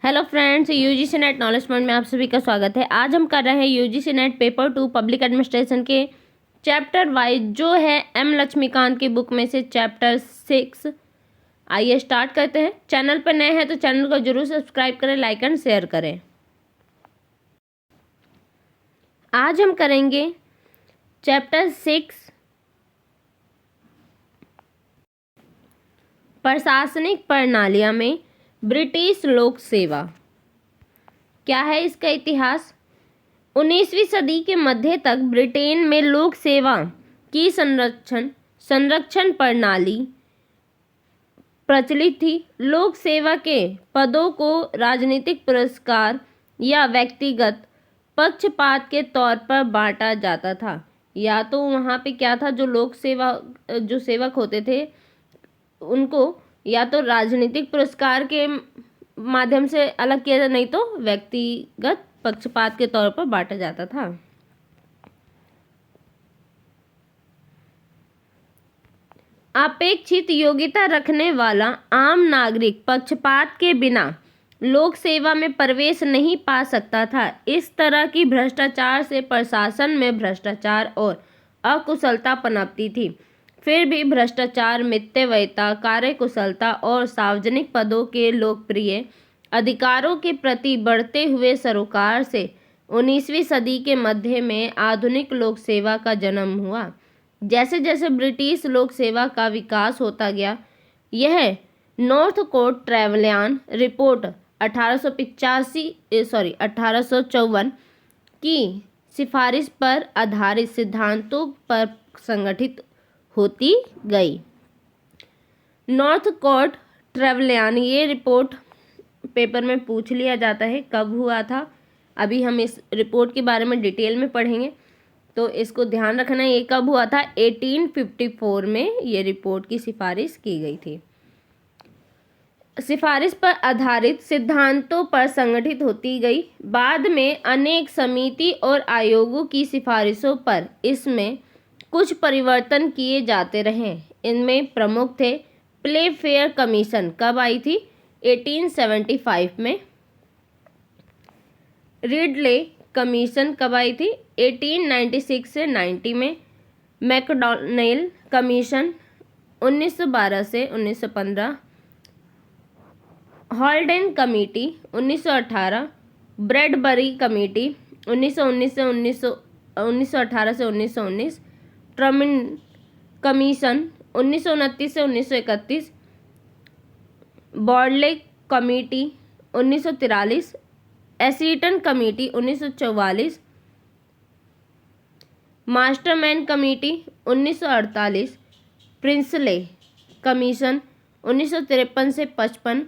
Hello friends, UGC net knowledge point में आप सभी का स्वागत है। आज हम कर रहे हैं UGC net paper 2 public administration के चैप्टर वाइज जो है एम लक्ष्मीकांत की बुक में से चैप्टर 6। आइए स्टार्ट करते हैं। चैनल पर नए हैं तो चैनल को जरूर सब्सक्राइब करें, लाइक एंड शेयर करें। आज हम करेंगे चैप्टर 6 प्रशासनिक प्रणालियां में ब्रिटिश लोक सेवा। क्या है इसका इतिहास? 19वीं सदी के मध्य तक ब्रिटेन में लोक सेवा की संरक्षण प्रणाली प्रचलित थी। लोक सेवा के पदों को राजनीतिक पुरस्कार या व्यक्तिगत पक्षपात के तौर पर बांटा जाता था। या तो वहाँ पे क्या था, जो सेवक होते थे उनको या तो राजनीतिक पुरस्कार के माध्यम से अलग किया जाता, नहीं तो व्यक्तिगत पक्षपात के तौर पर बांटा जाता था। अपेक्षित योग्यता रखने वाला आम नागरिक पक्षपात के बिना लोक सेवा में प्रवेश नहीं पा सकता था। इस तरह की भ्रष्टाचार से प्रशासन में भ्रष्टाचार और अकुशलता पनपती थी। फिर भी भ्रष्टाचार, मितव्ययिता, कार्यकुशलता और सार्वजनिक पदों के लोकप्रिय अधिकारों के प्रति बढ़ते हुए सरोकार से 19वीं सदी के मध्य में आधुनिक लोक सेवा का जन्म हुआ। जैसे जैसे ब्रिटिश लोक सेवा का विकास होता गया, यह नॉर्थकोट ट्रेवलियन रिपोर्ट 1854 की सिफारिश पर आधारित सिद्धांतों पर संगठित होती गई। नॉर्थकोट ट्रेवलियन, ये रिपोर्ट पेपर में पूछ लिया जाता है कब हुआ था। अभी हम इस रिपोर्ट के बारे में डिटेल में पढ़ेंगे, तो इसको ध्यान रखना। ये कब हुआ था? 1854 में ये रिपोर्ट की सिफारिश की गई थी। सिफारिश पर आधारित सिद्धांतों पर संगठित होती गई। बाद में अनेक समिति और आयोगों की सिफारिशों पर इसमें कुछ परिवर्तन किए जाते रहे। इनमें प्रमुख थे प्लेफेयर कमीशन। कब आई थी? 1875 में। रिडले कमीशन कब आई थी? 1896 से 90 में। मैकडॉनेल कमीशन 1912 से 1915। हॉल्डेन कमेटी 1918। ब्रैडबरी कमेटी 1918 से 1919। ट्रमिन कमीशन 1929 से 1931। बॉर्डले committee 1943। Assheton committee 1944। Masterman committee 1948। Priestley commission 1953 से 55।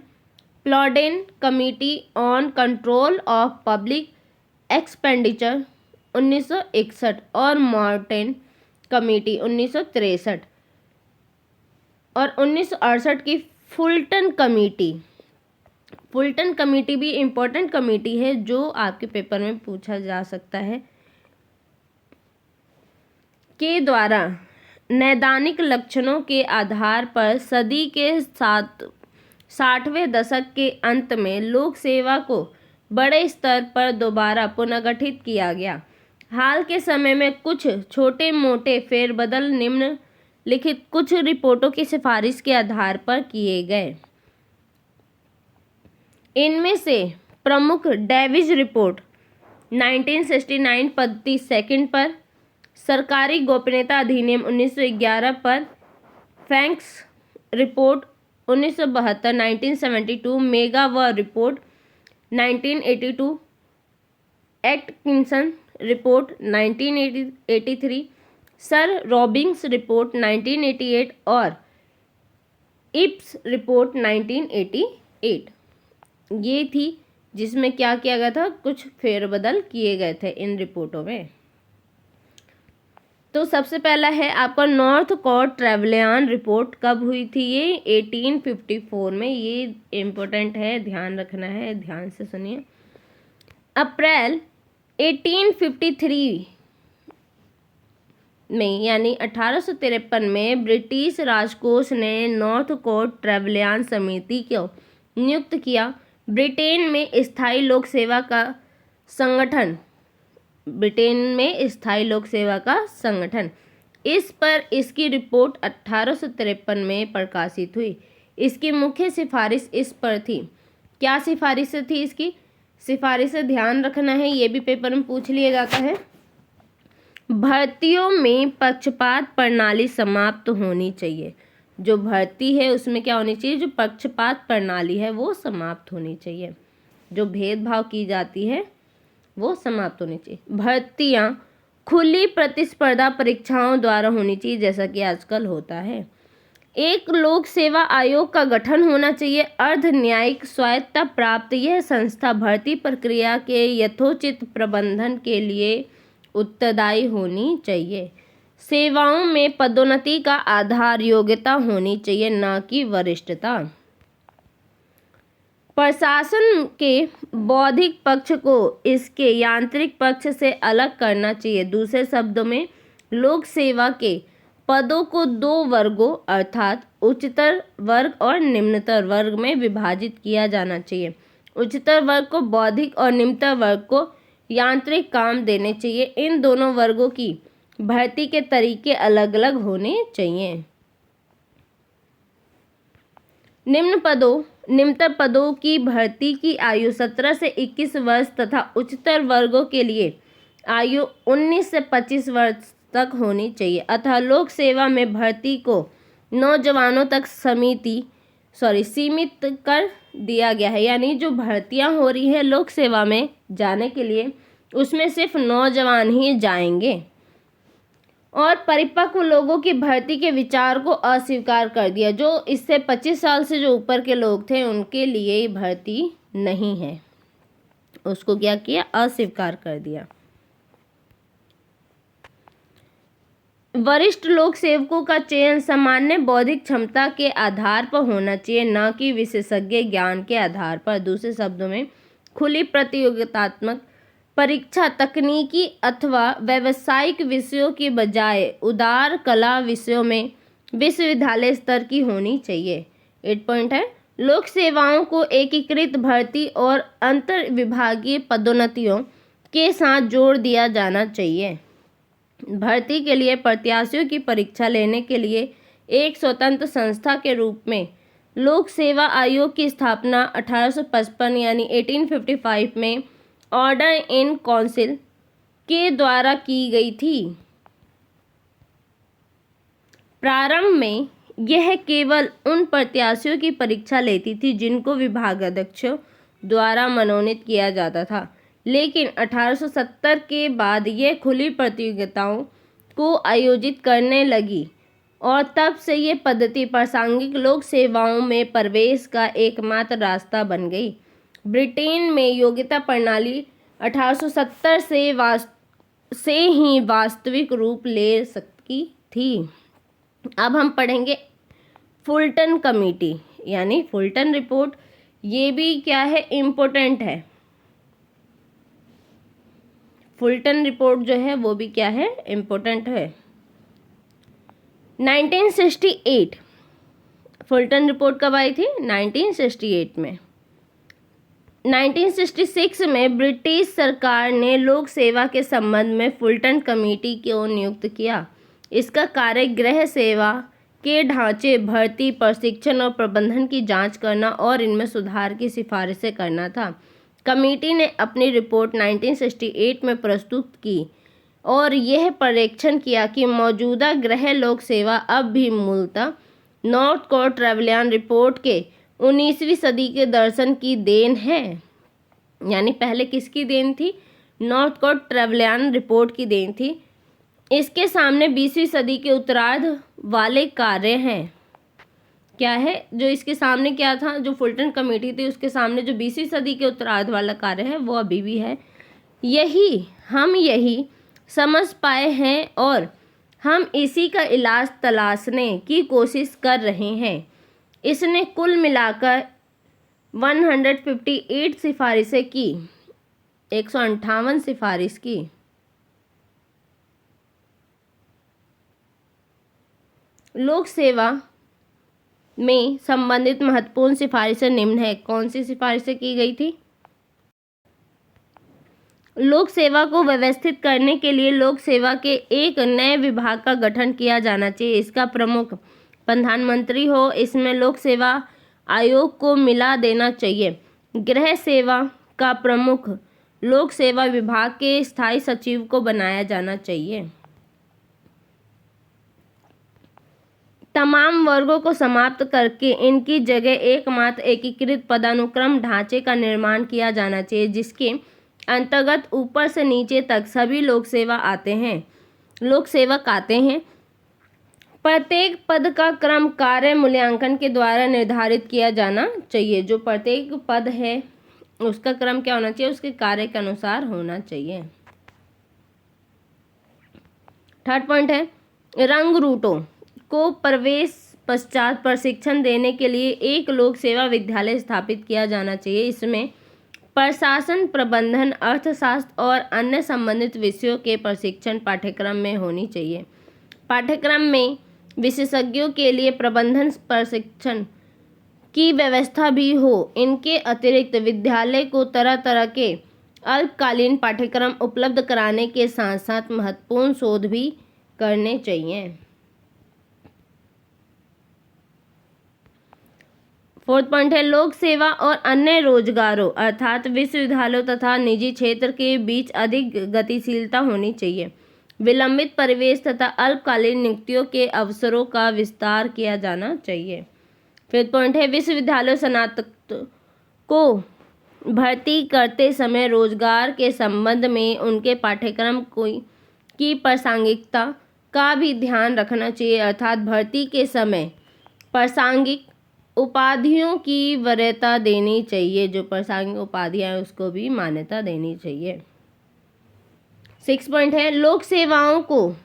Plowden committee on control of public expenditure 1961 और मॉर्टेन कमेटी 1963। और 1968 की फुलटन कमेटी भी इम्पोर्टेंट कमेटी है जो आपके पेपर में पूछा जा सकता है, के द्वारा नैदानिक लक्षणों के आधार पर सदी के 60वें दशक के अंत में लोक सेवा को बड़े स्तर पर दोबारा पुनर्गठित किया गया। हाल के समय में कुछ छोटे मोटे फेरबदल निम्नलिखित कुछ रिपोर्टों की सिफारिश के आधार पर किए गए। इनमें से प्रमुख डेविज रिपोर्ट 1969 पद्धति सेकंड पर, सरकारी गोपनीयता अधिनियम 1911 पर, Franks report 1972 1972, Megaw report 1982, Atkinson report 1983, sir Robins report 1988 और इप्स रिपोर्ट 1988। ये थी जिसमें क्या किया गया था, कुछ फेरबदल किए गए थे इन रिपोर्टों में। तो सबसे पहला है आपका नॉर्थकोट ट्रेवलियन रिपोर्ट। कब हुई थी ये? 1854 में। ये इम्पोर्टेंट है, ध्यान रखना है, ध्यान से सुनिए। अप्रैल 1853 में यानी 1853 में ब्रिटिश राजकोष ने नॉर्थकोट ट्रेवलियन समिति को नियुक्त किया। ब्रिटेन में स्थायी लोक सेवा का संगठन इस पर इसकी रिपोर्ट 1853 में प्रकाशित हुई। इसकी मुख्य सिफारिश इस पर थी। क्या सिफारिश थी इसकी? सिफारिश ध्यान रखना है, ये भी पेपर में पूछ लिया जाता है। भर्तियों में पक्षपात प्रणाली समाप्त होनी चाहिए। जो भर्ती है उसमें क्या होनी चाहिए? जो पक्षपात प्रणाली है वो समाप्त होनी चाहिए। जो भेदभाव की जाती है वो समाप्त होनी चाहिए। भर्तियां खुली प्रतिस्पर्धा परीक्षाओं द्वारा होनी चाहिए, जैसा कि आजकल होता है। एक लोक सेवा आयोग का गठन होना चाहिए। अर्ध न्यायिक स्वायत्तता प्राप्त यह संस्था भर्ती प्रक्रिया के यथोचित प्रबंधन के लिए उत्तरदायी होनी चाहिए। सेवाओं में पदोन्नति का आधार योग्यता होनी चाहिए, न कि वरिष्ठता। प्रशासन के बौद्धिक पक्ष को इसके यांत्रिक पक्ष से अलग करना चाहिए। दूसरे शब्दों में लोक सेवा के पदों को दो वर्गों अर्थात उच्चतर वर्ग और निम्नतर वर्ग में विभाजित किया जाना चाहिए। उच्चतर वर्ग को बौद्धिक और निम्नतर वर्ग को यांत्रिक काम देने चाहिए। इन दोनों वर्गों की भर्ती के तरीके अलग अलग होने चाहिए। निम्नतर पदों की भर्ती की आयु 17 से 21 वर्ष तथा उच्चतर वर्गों के लिए आयु 19 से 25 वर्ष तक होनी चाहिए। अतः लोक सेवा में भर्ती को नौजवानों तक सीमित कर दिया गया है। यानी जो भर्तियां हो रही है लोक सेवा में जाने के लिए उसमें सिर्फ नौजवान ही जाएंगे। और परिपक्व लोगों की भर्ती के विचार को अस्वीकार कर दिया। जो इससे 25 साल से जो ऊपर के लोग थे उनके लिए भर्ती नहीं है, उसको क्या किया? अस्वीकार कर दिया। वरिष्ठ लोक सेवकों का चयन सामान्य बौद्धिक क्षमता के आधार पर होना चाहिए, न कि विशेषज्ञ ज्ञान के आधार पर। दूसरे शब्दों में खुली प्रतियोगितात्मक परीक्षा तकनीकी अथवा व्यावसायिक विषयों की बजाय उदार कला विषयों में विश्वविद्यालय स्तर की होनी चाहिए। 8 पॉइंट है, लोक सेवाओं को एकीकृत भर्ती और अंतर विभागीय पदोन्नतियों के साथ जोड़ दिया जाना चाहिए। भर्ती के लिए प्रत्याशियों की परीक्षा लेने के लिए एक स्वतंत्र संस्था के रूप में लोक सेवा आयोग की स्थापना 1855 यानी 1855 में ऑर्डर इन काउंसिल के द्वारा की गई थी। प्रारंभ में यह केवल उन प्रत्याशियों की परीक्षा लेती थी जिनको विभागाध्यक्षों द्वारा मनोनीत किया जाता था, लेकिन 1870 के बाद यह खुली प्रतियोगिताओं को आयोजित करने लगी और तब से ये पद्धति प्रासंगिक लोक सेवाओं में प्रवेश का एकमात्र रास्ता बन गई। ब्रिटेन में योग्यता प्रणाली 1870 से ही वास्तविक रूप ले सकी थी। अब हम पढ़ेंगे फुलटन कमेटी यानी फुलटन रिपोर्ट। ये भी क्या है? इम्पोर्टेंट है। फुलटन रिपोर्ट जो है वो भी क्या है? इम्पोर्टेंट है। 1968 फुलटन रिपोर्ट कब आई थी? 1968 में। 1966 में ब्रिटिश सरकार ने लोक सेवा के संबंध में फुलटन कमेटी को नियुक्त किया। इसका कार्य गृह सेवा के ढांचे, भर्ती, प्रशिक्षण और प्रबंधन की जांच करना और इनमें सुधार की सिफारिशें करना था। कमेटी ने अपनी रिपोर्ट 1968 में प्रस्तुत की और यह परीक्षण किया कि मौजूदा गृह लोक सेवा अब भी मूलतः नॉर्थकोट ट्रेवलियन रिपोर्ट के 19वीं सदी के दर्शन की देन है। यानी पहले किसकी देन थी? नॉर्थकोट ट्रेवलियन रिपोर्ट की देन थी। इसके सामने 20वीं सदी के उत्तरार्ध वाले कार्य हैं। क्या है जो इसके सामने? क्या था? जो फुलटन कमेटी थी उसके सामने जो 20वीं सदी के उत्तरार्ध वाला कार्य है वो अभी भी है। यही समझ पाए हैं और हम इसी का इलाज तलाशने की कोशिश कर रहे हैं। इसने कुल मिलाकर 158 सिफारिशें की, 158 सिफारिश की। लोक सेवा में संबंधित महत्वपूर्ण सिफारिशें निम्न है। कौन सी सिफारिशें की गई थी? लोक सेवा को व्यवस्थित करने के लिए लोक सेवा के एक नए विभाग का गठन किया जाना चाहिए। इसका प्रमुख प्रधानमंत्री हो। इसमें लोक सेवा आयोग को मिला देना चाहिए। गृह सेवा का प्रमुख लोक सेवा विभाग के स्थायी सचिव को बनाया जाना चाहिए। तमाम वर्गों को समाप्त करके इनकी जगह एकमात्र एकीकृत पदानुक्रम ढांचे का निर्माण किया जाना चाहिए, जिसके अंतर्गत ऊपर से नीचे तक सभी लोक सेवक आते हैं। प्रत्येक पद का क्रम कार्य मूल्यांकन के द्वारा निर्धारित किया जाना चाहिए। जो प्रत्येक पद है उसका क्रम क्या होना चाहिए? उसके कार्य के अनुसार होना चाहिए। थर्ड पॉइंट है, रंग रूटों को प्रवेश पश्चात प्रशिक्षण देने के लिए एक लोक सेवा विद्यालय स्थापित किया जाना चाहिए। इसमें प्रशासन, प्रबंधन, अर्थशास्त्र और अन्य संबंधित विषयों के प्रशिक्षण पाठ्यक्रम में होनी चाहिए। पाठ्यक्रम में विशेषज्ञों के लिए प्रबंधन प्रशिक्षण की व्यवस्था भी हो। इनके अतिरिक्त विद्यालय को तरह तरह के अल्पकालीन पाठ्यक्रम उपलब्ध कराने के साथ साथ महत्वपूर्ण शोध भी करने चाहिए। फोर्थ पॉइंट है, लोक सेवा और अन्य रोजगारों अर्थात विश्वविद्यालयों तथा निजी क्षेत्र के बीच अधिक गतिशीलता होनी चाहिए। विलंबित परिवेश तथा अल्पकालीन नियुक्तियों के अवसरों का विस्तार किया जाना चाहिए। फिफ्थ पॉइंट है, विश्वविद्यालय स्नातक को भर्ती करते समय रोजगार के संबंध में उनके पाठ्यक्रम की प्रासंगिकता का भी ध्यान रखना चाहिए, अर्थात भर्ती के समय प्रासंगिक उपाधियों की वरीयता देनी चाहिए। जो प्रासंगिक उपाधियां हैं उसको भी मान्यता देनी चाहिए। सिक्स पॉइंट है, लोक सेवाओं को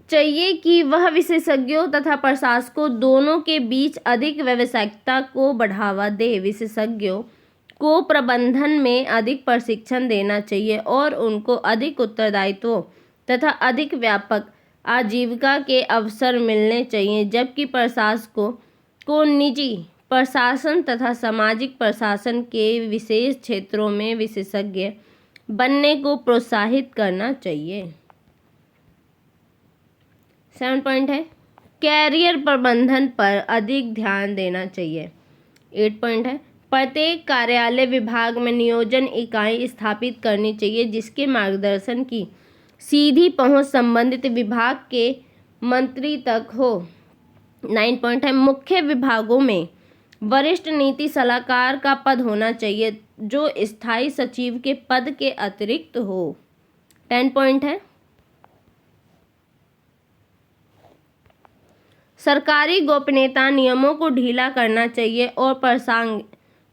चाहिए कि वह विशेषज्ञों तथा प्रशासकों दोनों के बीच अधिक व्यावसायिकता को बढ़ावा दे। विशेषज्ञों को प्रबंधन में अधिक प्रशिक्षण देना चाहिए और उनको अधिक उत्तरदायित्व तथा अधिक व्यापक आजीविका के अवसर मिलने चाहिए, जबकि प्रशासकों को निजी प्रशासन तथा सामाजिक प्रशासन के विशेष क्षेत्रों में विशेषज्ञ बनने को प्रोत्साहित करना चाहिए। 7 पॉइंट है, कैरियर प्रबंधन पर अधिक ध्यान देना चाहिए। 8 पॉइंट है, प्रत्येक कार्यालय विभाग में नियोजन इकाई स्थापित करनी चाहिए जिसके मार्गदर्शन की सीधी पहुंच संबंधित विभाग के मंत्री तक हो। 9 पॉइंट है, मुख्य विभागों में वरिष्ठ नीति सलाहकार का पद होना चाहिए जो स्थायी सचिव के पद के अतिरिक्त हो। 10 पॉइंट है, सरकारी गोपनीयता नियमों को ढीला करना चाहिए और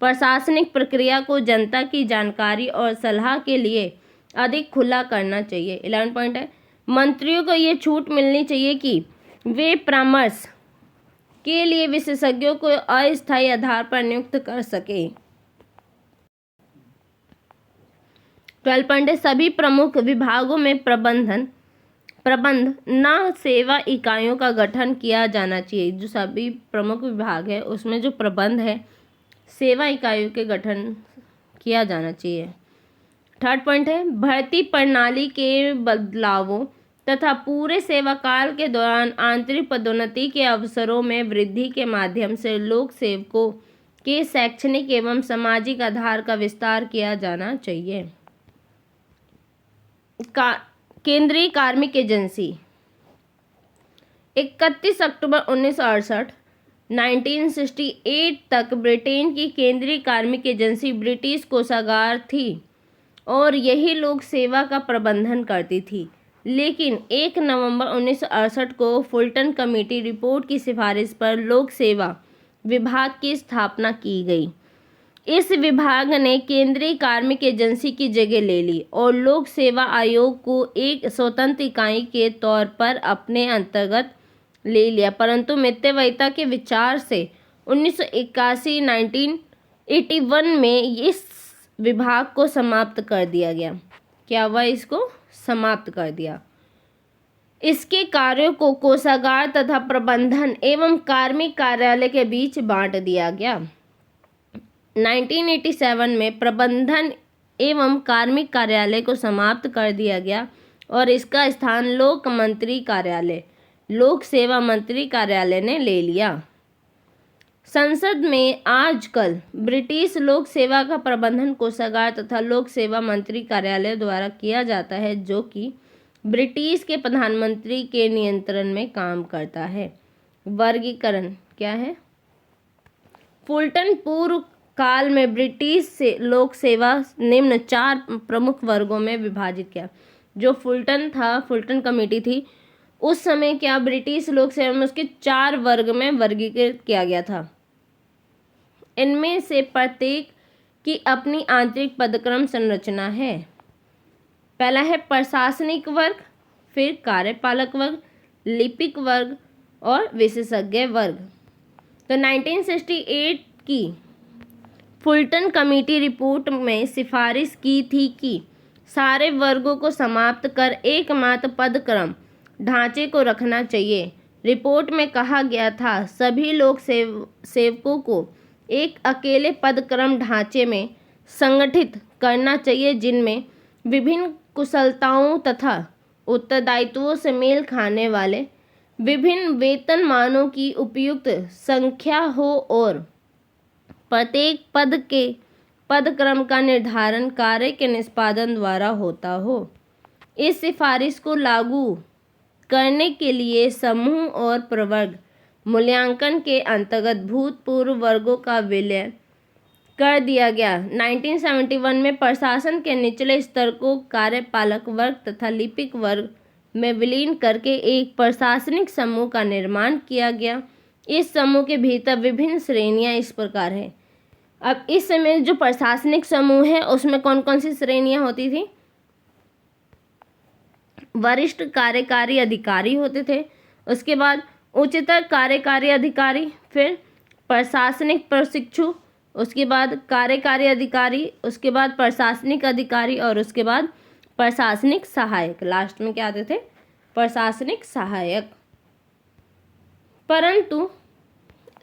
प्रशासनिक प्रक्रिया को जनता की जानकारी और सलाह के लिए अधिक खुला करना चाहिए। 11 पॉइंट है, मंत्रियों को ये छूट मिलनी चाहिए कि वे परामर्श के लिए विशेषज्ञों को अस्थायी आधार पर नियुक्त कर सके। 12 पॉइंट है, सभी प्रमुख विभागों में प्रबंध न सेवा इकाइयों का गठन किया जाना चाहिए। जो सभी प्रमुख विभाग है उसमें जो प्रबंध है सेवा इकाइयों के गठन किया जाना चाहिए। 3 पॉइंट है, भर्ती प्रणाली के बदलावों तथा पूरे सेवा काल के दौरान आंतरिक पदोन्नति के अवसरों में वृद्धि के माध्यम से लोक सेवकों के शैक्षणिक एवं सामाजिक आधार का विस्तार किया जाना चाहिए। केंद्रीय कार्मिक एजेंसी 31 अक्टूबर 1968 1968 तक ब्रिटेन की केंद्रीय कार्मिक एजेंसी ब्रिटिश कोषागार थी और यही लोक सेवा का प्रबंधन करती थी। लेकिन 1 नवंबर 1968 को फुलटन कमेटी रिपोर्ट की सिफारिश पर लोक सेवा विभाग की स्थापना की गई। इस विभाग ने केंद्रीय कार्मिक एजेंसी की जगह ले ली और लोक सेवा आयोग को एक स्वतंत्र इकाई के तौर पर अपने अंतर्गत ले लिया, परंतु मितव्ययिता के विचार से 1981 में इस विभाग को समाप्त कर दिया गया। क्या हुआ? इसको समाप्त कर दिया। इसके कार्यों को कोषागार तथा प्रबंधन एवं कार्मिक कार्यालय के बीच बांट दिया गया। 1987 में प्रबंधन एवं कार्मिक कार्यालय को समाप्त कर दिया गया और इसका स्थान लोक सेवा मंत्री कार्यालय ने ले लिया। संसद में आजकल ब्रिटिश लोक सेवा का प्रबंधन कोषागार तथा लोक सेवा मंत्री कार्यालय द्वारा किया जाता है, जो कि ब्रिटिश के प्रधानमंत्री के नियंत्रण में काम करता है। वर्गीकरण क्या है? फुलटन पूर्व काल में ब्रिटिश से लोक सेवा निम्न 4 प्रमुख वर्गों में विभाजित किया। जो फुलटन कमेटी थी उस समय क्या ब्रिटिश लोक सेवा में उसके 4 वर्ग में वर्गीकृत किया गया था। इनमें से प्रत्येक की अपनी आंतरिक पदक्रम संरचना है। पहला है प्रशासनिक वर्ग, फिर कार्यपालक वर्ग, लिपिक वर्ग और विशेषज्ञ वर्ग। तो 1968 की फुलटन कमेटी रिपोर्ट में सिफारिश की थी कि सारे वर्गों को समाप्त कर एकमात्र पदक्रम ढांचे को रखना चाहिए। रिपोर्ट में कहा गया था सभी लोक सेवकों को एक अकेले पदक्रम ढांचे में संगठित करना चाहिए, जिनमें विभिन्न कुशलताओं तथा उत्तरदायित्वों से मेल खाने वाले विभिन्न वेतनमानों की उपयुक्त संख्या हो और प्रत्येक पद के पदक्रम का निर्धारण कार्य के निष्पादन द्वारा होता हो। इस सिफारिश को लागू करने के लिए समूह और प्रवर्ग मूल्यांकन के अंतर्गत भूतपूर्व वर्गों का विलय कर दिया गया। 1971 में प्रशासन के निचले स्तर को कार्यपालक वर्ग तथा लिपिक वर्ग में विलीन करके एक प्रशासनिक समूह का निर्माण किया गया। इस समूह के भीतर विभिन्न श्रेणियां इस प्रकार हैं। अब इस समय जो प्रशासनिक समूह है उसमें कौन कौन सी श्रेणियां होती थी? वरिष्ठ कार्यकारी अधिकारी होते थे, उसके बाद उच्चतर कार्यकारी अधिकारी, फिर प्रशासनिक प्रशिक्षु, उसके बाद कार्यकारी अधिकारी, उसके बाद प्रशासनिक अधिकारी और उसके बाद प्रशासनिक सहायक। लास्ट में क्या आते थे? प्रशासनिक सहायक। परंतु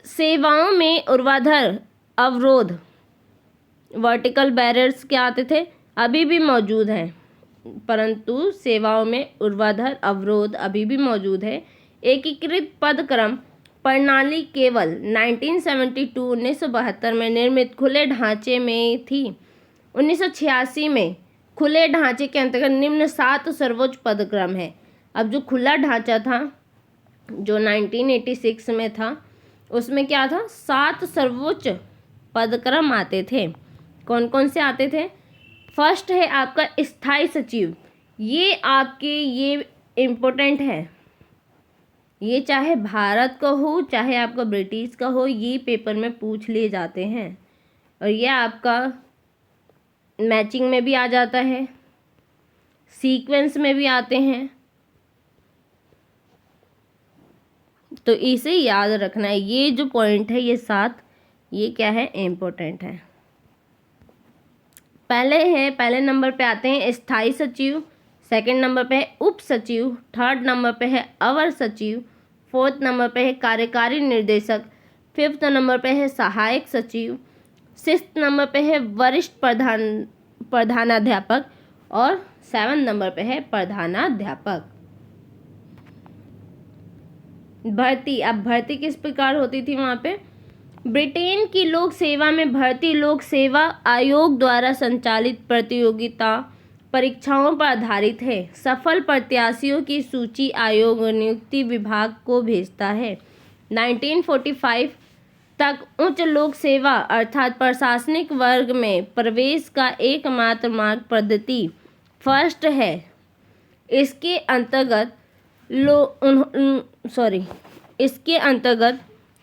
सेवाओं में ऊर्ध्वाधर अवरोध वर्टिकल बैरियर्स क्या आते थे? अभी भी मौजूद हैं, परंतु सेवाओं में ऊर्ध्वाधर अवरोध अभी भी मौजूद है। एकीकृत पदक्रम प्रणाली केवल 1972 में निर्मित खुले ढांचे में थी। 1986 में खुले ढांचे के अंतर्गत निम्न 7 सर्वोच्च पदक्रम है। अब जो खुला ढांचा था जो 1986 में था उसमें क्या था? 7 सर्वोच्च पदक्रम आते थे। कौन कौन से आते थे? फर्स्ट है आपका स्थायी सचिव। ये इम्पोर्टेंट है, ये चाहे भारत का हो चाहे आपका ब्रिटिश का हो, ये पेपर में पूछ लिए जाते हैं और ये आपका मैचिंग में भी आ जाता है, सीक्वेंस में भी आते हैं, तो इसे याद रखना है। ये जो पॉइंट है ये 7 ये क्या है? इम्पोर्टेंट है। पहले नंबर पे आते हैं स्थायी सचिव, सेकंड नंबर पे है उप सचिव, थर्ड नंबर पे है अवर सचिव, फोर्थ नंबर पे है कार्यकारी निर्देशक, फिफ्थ नंबर पे है सहायक सचिव, सिक्स्थ नंबर पे है वरिष्ठ प्रधानाध्यापक और 7 नंबर पे है प्रधानाध्यापक। भर्ती, अब भर्ती किस प्रकार होती थी वहाँ पे? ब्रिटेन की लोक सेवा में भर्ती लोक सेवा आयोग द्वारा संचालित प्रतियोगिता परीक्षाओं पर आधारित है। सफल प्रत्याशियों की सूची आयोग नियुक्ति विभाग को भेजता है। 1945 तक उच्च लोक सेवा अर्थात प्रशासनिक वर्ग में प्रवेश का एकमात्र मार्ग पद्धति फर्स्ट है। इसके अंतर्गत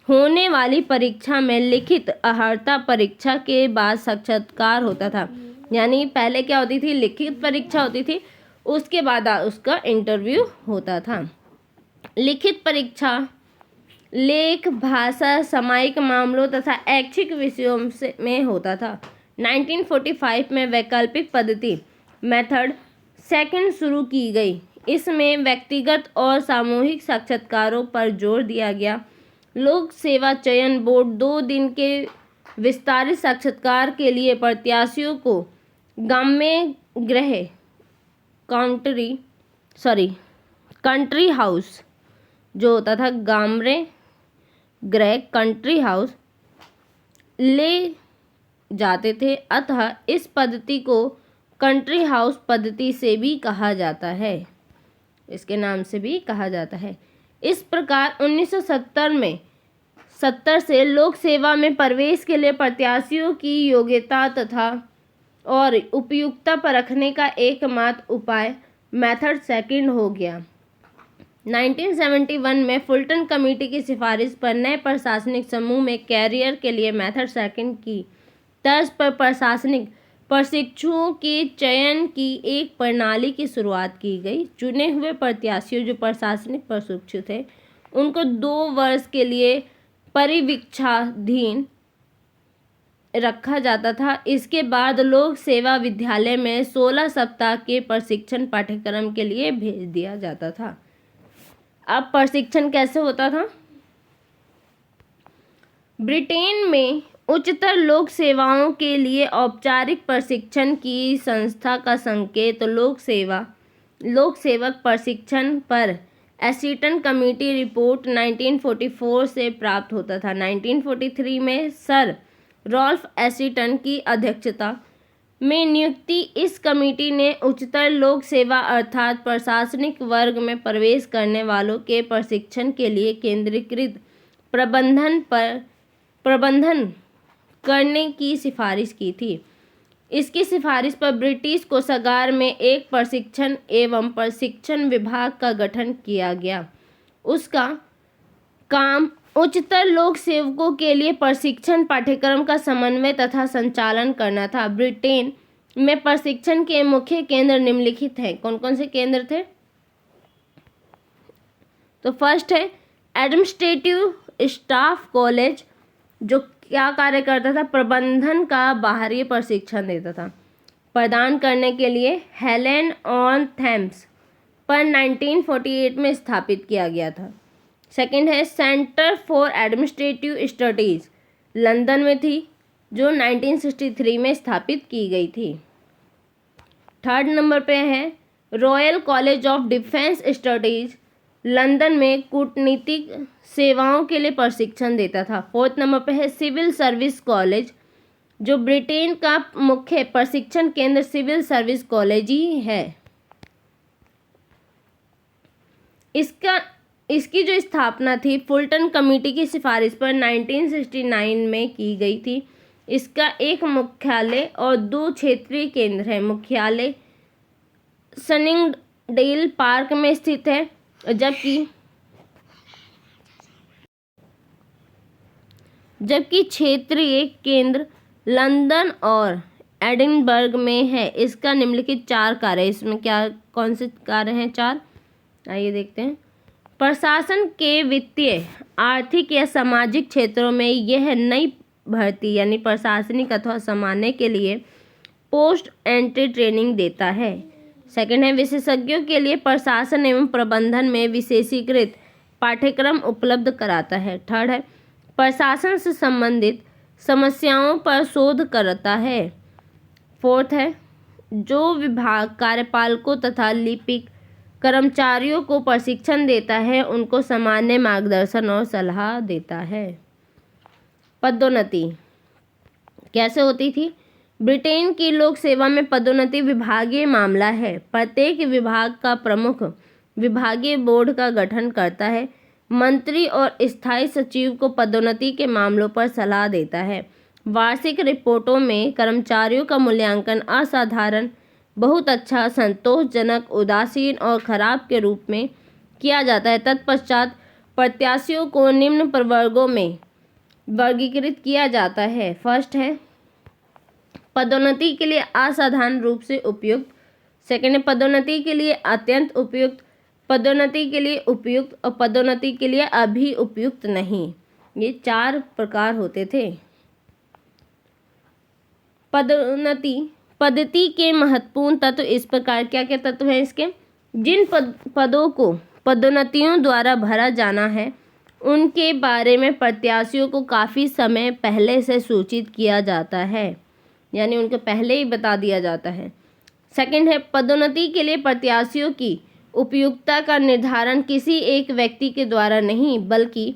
होने वाली परीक्षा में लिखित अर्हता परीक्षा के बाद साक्षात्कार होता था। यानी पहले क्या होती थी? लिखित परीक्षा होती थी, उसके बाद उसका इंटरव्यू होता था। लिखित परीक्षा लेख, भाषा, सामयिक मामलों तथा ऐच्छिक विषयों में होता था। 1945 में वैकल्पिक पद्धति मेथड सेकंड शुरू की गई। इसमें व्यक्तिगत और सामूहिक साक्षात्कारों पर जोर दिया गया। लोक सेवा चयन बोर्ड 2 दिन के विस्तारित साक्षात्कार के लिए प्रत्याशियों को ग्राम्य गृह कंट्री हाउस जो होता था ग्राम्य गृह कंट्री हाउस ले जाते थे, अतः इस पद्धति को कंट्री हाउस पद्धति से भी कहा जाता है, इसके नाम से भी कहा जाता है। इस प्रकार 1970 से लोक सेवा में प्रवेश के लिए प्रत्याशियों की योग्यता तथा और उपयुक्तता परखने का एकमात्र उपाय मेथड सेकंड हो गया। 1971 में फुलटन कमेटी की सिफारिश पर नए प्रशासनिक समूह में कैरियर के लिए मेथड सेकंड की तर्ज पर प्रशासनिक प्रशिक्षुओं के चयन की एक प्रणाली की शुरुआत की गई। चुने हुए प्रत्याशियों जो प्रशासनिक प्रशिक्षु थे उनको 2 वर्ष के लिए परिवीक्षाधीन रखा जाता था। इसके बाद लोक सेवा विद्यालय में 16 सप्ताह के प्रशिक्षण पाठ्यक्रम के लिए भेज दिया जाता था। अब प्रशिक्षण कैसे होता था? ब्रिटेन में उच्चतर लोक सेवाओं के लिए औपचारिक प्रशिक्षण की संस्था का संकेत लोक सेवक प्रशिक्षण पर एसीटन कमेटी रिपोर्ट 1944 से प्राप्त होता था। 1943 में सर रॉल्फ एसीटन की अध्यक्षता में नियुक्ति इस कमेटी ने उच्चतर लोक सेवा अर्थात प्रशासनिक वर्ग में प्रवेश करने वालों के प्रशिक्षण के लिए केंद्रीकृत प्रबंधन करने की सिफारिश की थी। इसकी सिफारिश पर ब्रिटिश कोषागार में एक प्रशिक्षण एवं प्रशिक्षण विभाग का गठन किया गया। उसका काम उच्चतर लोक सेवकों के लिए प्रशिक्षण पाठ्यक्रम का समन्वय तथा संचालन करना था। ब्रिटेन में प्रशिक्षण के मुख्य केंद्र निम्नलिखित हैं। कौन कौन से केंद्र थे? तो फर्स्ट है एडमिनिस्ट्रेटिव स्टाफ कॉलेज जो क्या कार्य करता था? प्रबंधन का बाहरी प्रशिक्षण देता था। प्रदान करने के लिए हेलेन ऑन थेम्स पर 1948 में स्थापित किया गया था। सेकंड है centre for administrative studies London में थी जो 1963 में स्थापित की गई थी। थर्ड नंबर पे है royal college of defence studies London में कूटनीतिक सेवाओं के लिए प्रशिक्षण देता था। फोर्थ नंबर पे है सिविल सर्विस कॉलेज जो ब्रिटेन का मुख्य प्रशिक्षण केंद्र सिविल सर्विस कॉलेज ही है। इसकी जो स्थापना थी फुलटन कमेटी की सिफारिश पर 1969 में की गई थी। इसका एक मुख्यालय और 2 क्षेत्रीय केंद्र है। मुख्यालय सनिंगडेल पार्क में स्थित है जबकि क्षेत्रीय केंद्र लंदन और एडिनबर्ग में है। इसका निम्नलिखित 4 कार्य, इसमें क्या कौन से कार्य हैं? 4, आइए देखते हैं। प्रशासन के वित्तीय, आर्थिक या सामाजिक क्षेत्रों में यह नई भर्ती यानी प्रशासनिक अथवा सामान्य के लिए पोस्ट एंट्री ट्रेनिंग देता है। सेकंड है विशेषज्ञों के लिए प्रशासन एवं प्रबंधन में विशेषीकृत पाठ्यक्रम उपलब्ध कराता है। थर्ड है प्रशासन से संबंधित समस्याओं पर शोध करता है। फोर्थ है जो विभाग कार्यपालकों तथा लिपिक कर्मचारियों को प्रशिक्षण देता है उनको सामान्य मार्गदर्शन और सलाह देता है। पदोन्नति कैसे होती थी? ब्रिटेन की लोक सेवा में पदोन्नति विभागीय मामला है। प्रत्येक विभाग का प्रमुख विभागीय बोर्ड का गठन करता है। मंत्री और स्थायी सचिव को पदोन्नति के मामलों पर सलाह देता है। वार्षिक रिपोर्टों में कर्मचारियों का मूल्यांकन असाधारण, बहुत अच्छा, संतोषजनक, उदासीन और खराब के रूप में किया जाता है। तत्पश्चात प्रत्याशियों को निम्न प्रवर्गों में वर्गीकृत किया जाता है। फर्स्ट है पदोन्नति के लिए असाधारण रूप से उपयुक्त। सेकंड है पदोन्नति के लिए अत्यंत उपयुक्त, पदोन्नति के लिए उपयुक्त और पदोन्नति के लिए अभी उपयुक्त नहीं। ये 4 प्रकार होते थे। पदोन्नति पद्धति के महत्वपूर्ण तत्व इस प्रकार क्या क्या तत्व हैं इसके? जिन पदों को पदोन्नतियों द्वारा भरा जाना है उनके बारे में प्रत्याशियों को काफ़ी समय पहले से सूचित किया जाता है, यानी उनको पहले ही बता दिया जाता है। सेकंड है, पदोन्नति के लिए प्रत्याशियों की उपयुक्तता का निर्धारण किसी एक व्यक्ति के द्वारा नहीं बल्कि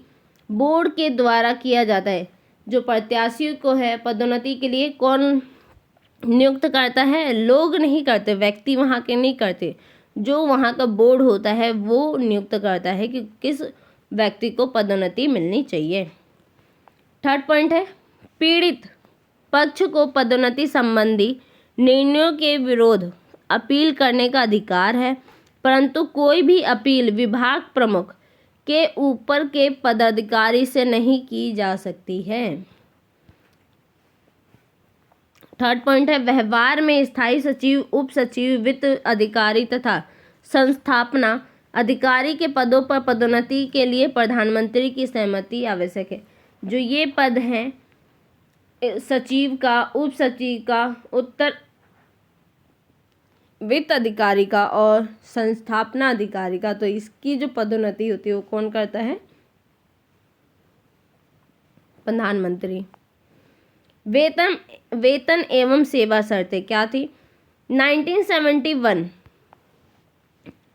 बोर्ड के द्वारा किया जाता है। जो प्रत्याशियों को है पदोन्नति के लिए कौन नियुक्त करता है? लोग नहीं करते, व्यक्ति वहाँ के नहीं करते, जो वहाँ का बोर्ड होता है वो नियुक्त करता है कि किस व्यक्ति को पदोन्नति मिलनी चाहिए। थर्ड पॉइंट है, पीड़ित पक्ष को पदोन्नति संबंधी निर्णयों के विरोध अपील करने का अधिकार है, परंतु कोई भी अपील विभाग प्रमुख के ऊपर के पदाधिकारी से नहीं की जा सकती है। थर्ड पॉइंट है, व्यवहार में स्थायी सचिव, उप सचिव, वित्त अधिकारी तथा संस्थापना अधिकारी के पदों पर पदोन्नति के लिए प्रधानमंत्री की सहमति आवश्यक है। जो ये पद हैं सचिव का, उप सचिव का, उत्तर वित्त अधिकारी का और संस्थापना अधिकारी का, तो इसकी जो पदोन्नति होती है वो कौन करता है? प्रधानमंत्री। वेतन एवं सेवा शर्तें क्या थी? 1971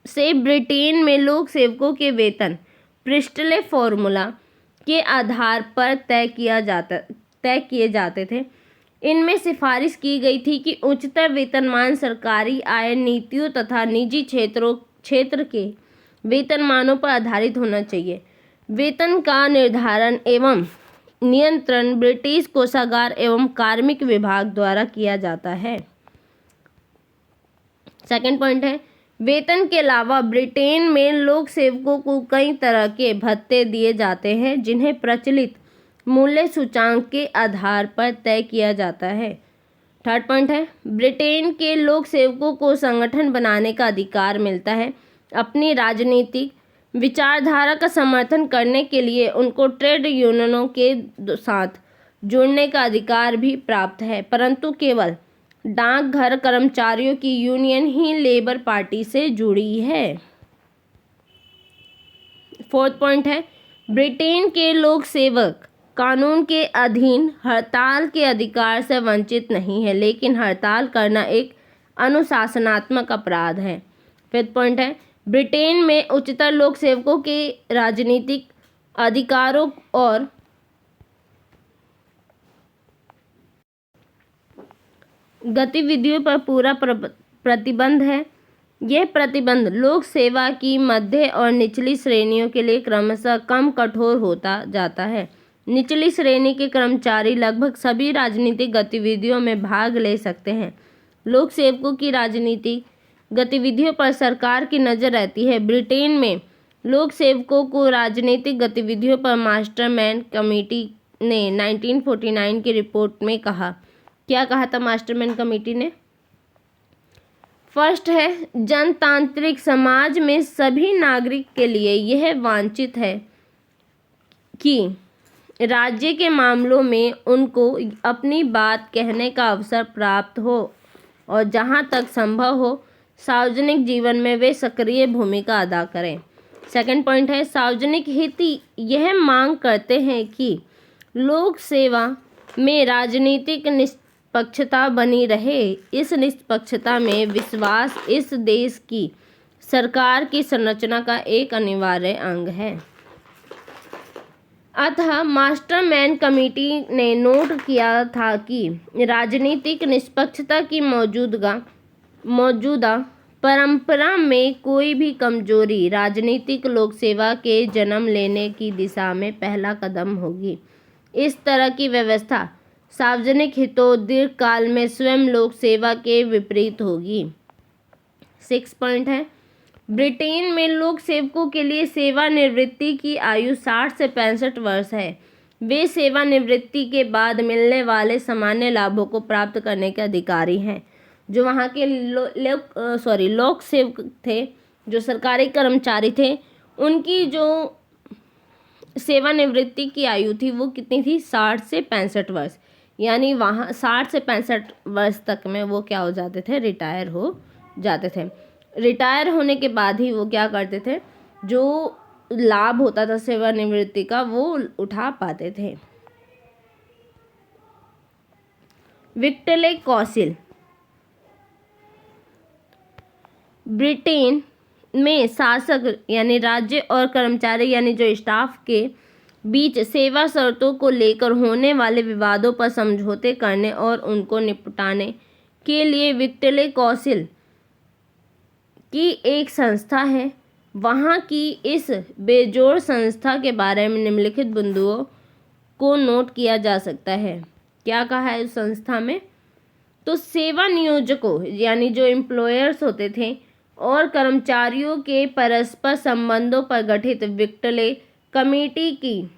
से ब्रिटेन में लोक सेवकों के वेतन प्रिस्टले फॉर्मूला के आधार पर तय किए जाते थे। इनमें सिफारिश की गई थी कि उच्चतर वेतनमान सरकारी आय नीतियों तथा निजी क्षेत्र के वेतनमानों पर आधारित होना चाहिए। वेतन का निर्धारण एवं नियंत्रण ब्रिटिश कोषागार एवं कार्मिक विभाग द्वारा किया जाता है। सेकंड पॉइंट है, वेतन के अलावा ब्रिटेन में लोक सेवकों को कई तरह के भत्ते दिए जाते हैं जिन्हें प्रचलित मूल्य सूचांक के आधार पर तय किया जाता है। थर्ड पॉइंट है, ब्रिटेन के लोक सेवकों को संगठन बनाने का अधिकार मिलता है। अपनी राजनीतिक विचारधारा का समर्थन करने के लिए उनको ट्रेड यूनियनों के साथ जुड़ने का अधिकार भी प्राप्त है, परंतु केवल डाकघर कर्मचारियों की यूनियन ही लेबर पार्टी से जुड़ी है। फोर्थ पॉइंट है, ब्रिटेन के लोक सेवक कानून के अधीन हड़ताल के अधिकार से वंचित नहीं है, लेकिन हड़ताल करना एक अनुशासनात्मक अपराध है। फिफ्थ पॉइंट है, ब्रिटेन में उच्चतर लोक सेवकों के राजनीतिक अधिकारों और गतिविधियों पर पूरा प्रतिबंध है। यह प्रतिबंध लोक सेवा की मध्य और निचली श्रेणियों के लिए क्रमशः कम कठोर होता जाता है। निचली श्रेणी के कर्मचारी लगभग सभी राजनीतिक गतिविधियों में भाग ले सकते हैं। लोक सेवकों की राजनीतिक गतिविधियों पर सरकार की नज़र रहती है। ब्रिटेन में लोक सेवकों को राजनीतिक गतिविधियों पर मास्टरमैन कमेटी ने 1949 की रिपोर्ट में कहा। क्या कहा था मास्टरमैन कमेटी ने? फर्स्ट है, जनतांत्रिक समाज में सभी नागरिक के लिए यह वांछित है कि राज्य के मामलों में उनको अपनी बात कहने का अवसर प्राप्त हो और जहाँ तक संभव हो सार्वजनिक जीवन में वे सक्रिय भूमिका अदा करें। सेकंड पॉइंट है, सार्वजनिक हित यह मांग करते हैं कि लोक सेवा में राजनीतिक निष्पक्षता बनी रहे। इस निष्पक्षता में विश्वास इस देश की सरकार की संरचना का एक अनिवार्य अंग है। अतः मास्टरमैन कमेटी ने नोट किया था कि राजनीतिक निष्पक्षता की मौजूदा परंपरा में कोई भी कमजोरी राजनीतिक लोक सेवा के जन्म लेने की दिशा में पहला कदम होगी। इस तरह की व्यवस्था सार्वजनिक हितों दीर्घकाल में स्वयं लोक सेवा के विपरीत होगी। 6 पॉइंट है, ब्रिटेन में लोक सेवकों के लिए सेवानिवृत्ति की आयु 60 से 65 वर्ष है। वे सेवानिवृत्ति के बाद मिलने वाले सामान्य लाभों को प्राप्त करने के अधिकारी हैं। जो वहाँ के लोक सेवक थे, जो सरकारी कर्मचारी थे, उनकी जो सेवानिवृत्ति की आयु थी वो कितनी थी? 60 से 65 वर्ष। यानी वहाँ 60 से 65 वर्ष तक में वो क्या हो जाते थे? रिटायर हो जाते थे। रिटायर होने के बाद ही वो क्या करते थे, जो लाभ होता था सेवानिवृत्ति का वो उठा पाते थे। विक्टोरिया काउंसिल ब्रिटेन में शासक यानी राज्य और कर्मचारी यानी जो स्टाफ के बीच सेवा शर्तों को लेकर होने वाले विवादों पर समझौते करने और उनको निपटाने के लिए विक्टोरिया काउंसिल की एक संस्था है। वहाँ की इस बेजोड़ संस्था के बारे में निम्नलिखित बिंदुओं को नोट किया जा सकता है। क्या कहा है उस संस्था में? तो सेवा नियोजकों यानी जो एम्प्लॉयर्स होते थे और कर्मचारियों के परस्पर संबंधों पर गठित विक्टोरिया कमेटी की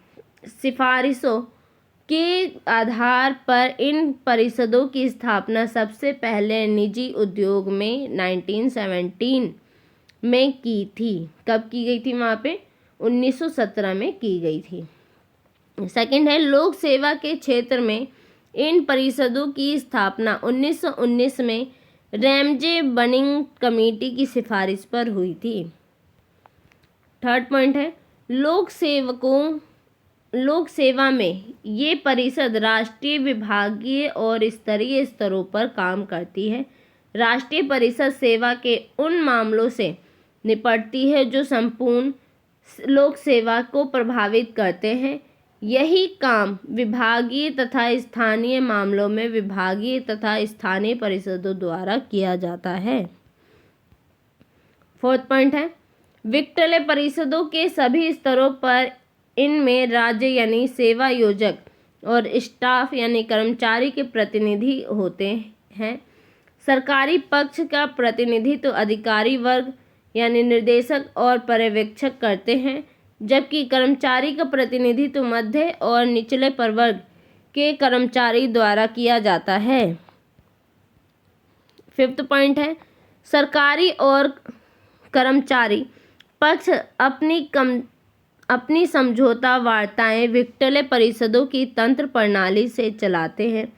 सिफारिशों के आधार पर इन परिषदों की स्थापना सबसे पहले निजी उद्योग में 1917 में की थी। कब की गई थी? वहाँ पे 1917 में की गई थी। सेकंड है, लोक सेवा के क्षेत्र में इन परिषदों की स्थापना 1919 में रैमजे बनिंग कमेटी की सिफारिश पर हुई थी। थर्ड पॉइंट है, लोक सेवा में ये परिषद राष्ट्रीय, विभागीय और स्तरीय स्तरों पर काम करती है। राष्ट्रीय परिषद सेवा के उन मामलों से निपटती है जो संपूर्ण लोक सेवा को प्रभावित करते हैं। यही काम विभागीय तथा स्थानीय मामलों में विभागीय तथा स्थानीय परिषदों द्वारा किया जाता है। फोर्थ पॉइंट है, विक्टोरिया परिषदों के सभी स्तरों पर इनमें राज्य यानी सेवा योजक और स्टाफ यानी कर्मचारी के प्रतिनिधि होते हैं। सरकारी पक्ष का प्रतिनिधित्व अधिकारी वर्ग यानी निर्देशक और पर्यवेक्षक करते हैं, जबकि कर्मचारी का प्रतिनिधित्व मध्य और निचले प्रवर्ग के कर्मचारी द्वारा किया जाता है। फिफ्थ पॉइंट है, सरकारी और कर्मचारी पक्ष अपनी समझौता वार्ताएं विक्टोरिया परिषदों की तंत्र प्रणाली से चलाते हैं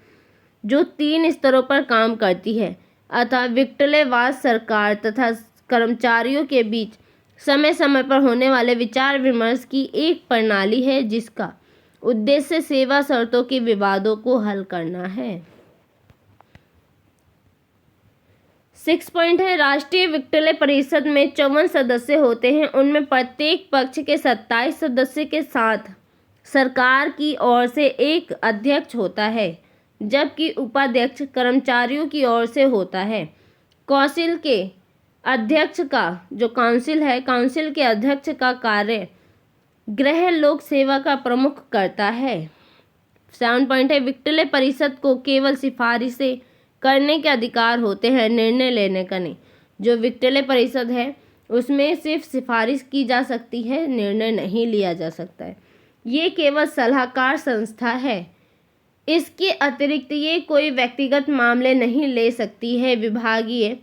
जो 3 स्तरों पर काम करती है। अतः विक्टोरियावाद सरकार तथा कर्मचारियों के बीच समय समय पर होने वाले विचार विमर्श की एक प्रणाली है जिसका उद्देश्य सेवा शर्तों के विवादों को हल करना है। 6 पॉइंट है, राष्ट्रीय विक्टोरिया परिषद में 54 सदस्य होते हैं। उनमें प्रत्येक पक्ष के 27 सदस्य के साथ सरकार की ओर से एक अध्यक्ष होता है, जबकि उपाध्यक्ष कर्मचारियों की ओर से होता है। काउंसिल के अध्यक्ष का जो काउंसिल के अध्यक्ष का कार्य गृह लोक सेवा का प्रमुख करता है। 7 पॉइंट है, विक्टोरिया परिषद को केवल सिफारिशें करने के अधिकार होते हैं, निर्णय लेने का नहीं। जो विक्टोरिया परिषद है उसमें सिर्फ सिफारिश की जा सकती है, निर्णय नहीं लिया जा सकता है। ये केवल सलाहकार संस्था है। इसके अतिरिक्त ये कोई व्यक्तिगत मामले नहीं ले सकती है। विभागीय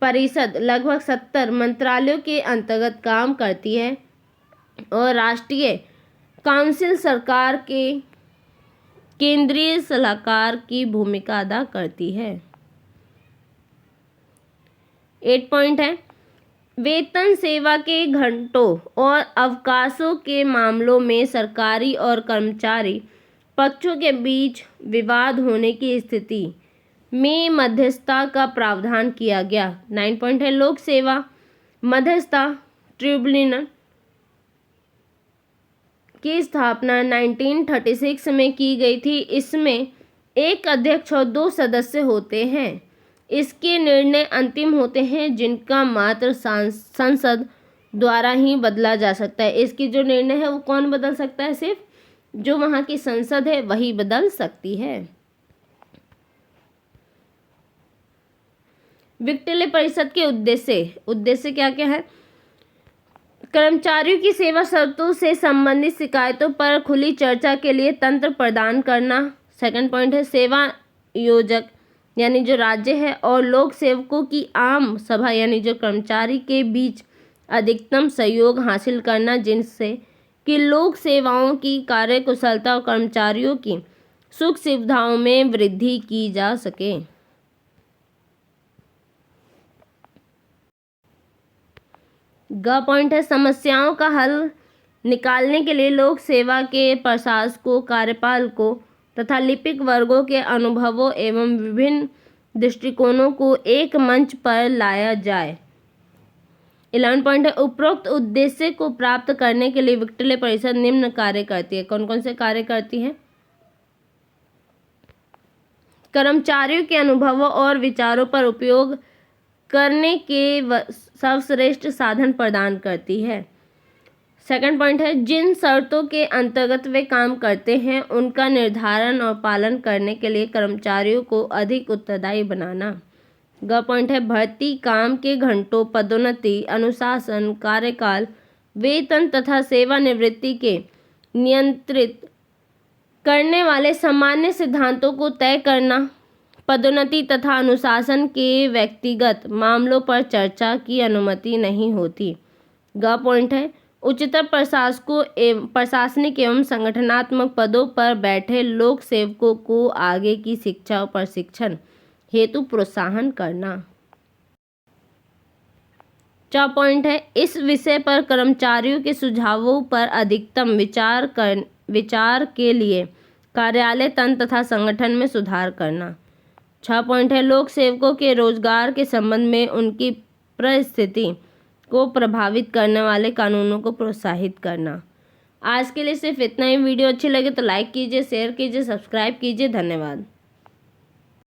परिषद लगभग 70 मंत्रालयों के अंतर्गत काम करती है और राष्ट्रीय काउंसिल सरकार के केंद्रीय सलाहकार की भूमिका अदा करती है। 8 पॉइंट है, वेतन, सेवा के घंटों और अवकाशों के मामलों में सरकारी और कर्मचारी पक्षों के बीच विवाद होने की स्थिति में मध्यस्थता का प्रावधान किया गया। 9 पॉइंट है, लोक सेवा मध्यस्थता ट्रिब्यूनल की स्थापना 1936 में की गई थी। इसमें एक अध्यक्ष और 2 सदस्य होते हैं। इसके निर्णय अंतिम होते हैं जिनका मात्र संसद द्वारा ही बदला जा सकता है। इसकी जो निर्णय है वो कौन बदल सकता है? सिर्फ जो वहाँ की संसद है वही बदल सकती है। विक्टोरिया परिषद के उद्देश्य क्या क्या है? कर्मचारियों की सेवा शर्तों से संबंधित शिकायतों पर खुली चर्चा के लिए तंत्र प्रदान करना। 2 पॉइंट है, सेवा योजक यानी जो राज्य है और लोक सेवकों की आम सभा यानी जो कर्मचारी के बीच अधिकतम सहयोग हासिल करना, जिनसे कि लोक सेवाओं की कार्यकुशलता और कर्मचारियों की सुख सुविधाओं में वृद्धि की जा सके। ग पॉइंट है समस्याओं का हल निकालने के लिए लोक सेवा के प्रशासकों, कार्यपालकों तथा लिपिक वर्गों के अनुभवों एवं विभिन्न दृष्टिकोणों को एक मंच पर लाया जाए। 11 पॉइंट है उपरोक्त उद्देश्य को प्राप्त करने के लिए विक्टोरिया परिषद निम्न कार्य करती है। कौन कौन से कार्य करती है? कर्मचारियों के अनुभवों और विचारों पर उपयोग करने के सर्वश्रेष्ठ साधन प्रदान करती है। सेकंड पॉइंट है जिन शर्तों के अंतर्गत वे काम करते हैं उनका निर्धारण और पालन करने के लिए कर्मचारियों को अधिक उत्तरदायी बनाना। ग पॉइंट है भर्ती, काम के घंटों, पदोन्नति, अनुशासन, कार्यकाल, वेतन तथा सेवानिवृत्ति के नियंत्रित करने वाले सामान्य सिद्धांतों को तय करना। पदोन्नति तथा अनुशासन के व्यक्तिगत मामलों पर चर्चा की अनुमति नहीं होती। ग पॉइंट है उच्चतर प्रशासनिक एवं संगठनात्मक पदों पर बैठे लोक सेवकों को आगे की शिक्षा और प्रशिक्षण हेतु प्रोत्साहन करना। 4 पॉइंट है इस विषय पर कर्मचारियों के सुझावों पर अधिकतम विचार के लिए कार्यालय तंत्र तथा संगठन में सुधार करना। 6 पॉइंट है लोक सेवकों के रोजगार के संबंध में उनकी परिस्थिति को प्रभावित करने वाले कानूनों को प्रोत्साहित करना। आज के लिए सिर्फ इतना ही। वीडियो अच्छी लगे तो लाइक कीजिए, शेयर कीजिए, सब्सक्राइब कीजिए। धन्यवाद।